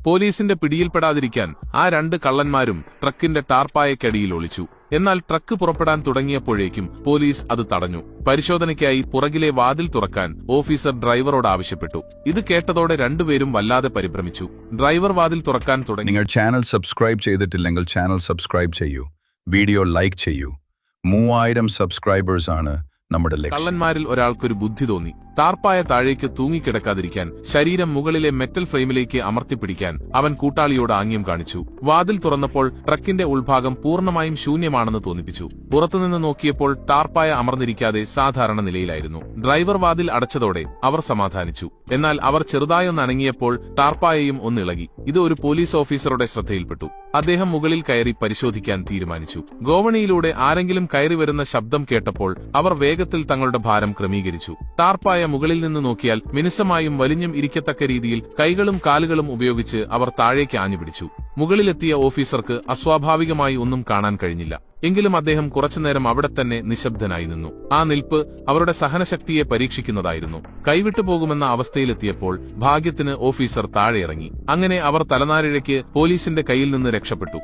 പോലീസിന്റെ പിടിയിൽപ്പെടാതിരിക്കാൻ ആ 2 കള്ളന്മാരും ട്രക്കിന്റെ ടാർപ്പായക്കടിയിൽ ഒളിച്ചു. എന്നാൽ ട്രക്ക് പുറപ്പെടാൻ തുടങ്ങിയപ്പോഴേക്കും പോലീസ് അത് തടഞ്ഞു. പരിശോധനയ്ക്കായി പുറകിലെ വാതിൽ തുറക്കാൻ ഓഫീസർ ഡ്രൈവറോട് ആവശ്യപ്പെട്ടു. ഇത് കേട്ടതോടെ രണ്ടുപേരും വല്ലാതെ പരിഭ്രമിച്ചു. ഡ്രൈവർ വാതിൽ തുറക്കാൻ തുടങ്ങി. നിങ്ങൾ ചാനൽ സബ്സ്ക്രൈബ് ചെയ്തിട്ടില്ലെങ്കിൽ ചാനൽ സബ്സ്ക്രൈബ് ചെയ്യൂ, വീഡിയോ ലൈക്ക് ചെയ്യൂ. 3000 സബ്സ്ക്രൈബേഴ്സ് ആണ് നമ്മുടെ ലക്ഷ്യം. കള്ളന്മാരിൽ ഒരാൾക്കൊരു ബുദ്ധി തോന്നി. ടാർപ്പായ താഴേക്ക് തൂങ്ങിക്കിടക്കാതിരിക്കാൻ ശരീരം മുകളിലെ മെറ്റൽ ഫ്രെയിമിലേക്ക് അമർത്തിപ്പിടിക്കാൻ അവൻ കൂട്ടാളിയോട് ആംഗ്യം കാണിച്ചു. വാതിൽ തുറന്നപ്പോൾ ട്രക്കിന്റെ ഉൾഭാഗം പൂർണ്ണമായും ശൂന്യമാണെന്ന് തോന്നിപ്പിച്ചു. പുറത്തുനിന്ന് നോക്കിയപ്പോൾ ടാർപ്പായ അമർന്നിരിക്കാതെ സാധാരണ നിലയിലായിരുന്നു. ഡ്രൈവർ വാതിൽ അടച്ചതോടെ അവർ സമാധാനിച്ചു. എന്നാൽ അവർ ചെറുതായൊന്ന് അനങ്ങിയപ്പോൾ ടാർപ്പായയും ഒന്നിളകി. ഇത് ഒരു പോലീസ് ഓഫീസറുടെ ശ്രദ്ധയിൽപ്പെട്ടു. അദ്ദേഹം മുകളിൽ കയറി പരിശോധിക്കാൻ തീരുമാനിച്ചു. ഗോവണിയിലൂടെ ആരെങ്കിലും കയറി വരുന്ന ശബ്ദം കേട്ടപ്പോൾ അവർ വേഗത്തിൽ തങ്ങളുടെ ഭാരം ക്രമീകരിച്ചു. ടാർപ്പായ മുകളിൽ നിന്ന് നോക്കിയാൽ മിനുസമായും വലിഞ്ഞും ഇരിക്കത്തക്ക രീതിയിൽ കൈകളും കാലുകളും ഉപയോഗിച്ച് അവർ താഴേക്ക് ആഞ്ഞുപിടിച്ചു. മുകളിലെത്തിയ ഓഫീസർക്ക് അസ്വാഭാവികമായി ഒന്നും കാണാൻ കഴിഞ്ഞില്ല. എങ്കിലും അദ്ദേഹം കുറച്ചുനേരം അവിടെ തന്നെ നിശബ്ദനായി നിന്നു. ആ നിൽപ്പ് അവരുടെ സഹനശക്തിയെ പരീക്ഷിക്കുന്നതായിരുന്നു. കൈവിട്ടു പോകുമെന്ന അവസ്ഥയിലെത്തിയപ്പോൾ ഭാഗ്യത്തിന് ഓഫീസർ താഴെയിറങ്ങി. അങ്ങനെ അവർ തലനാരിഴയ്ക്ക് പോലീസിന്റെ കയ്യിൽ നിന്ന് രക്ഷപ്പെട്ടു.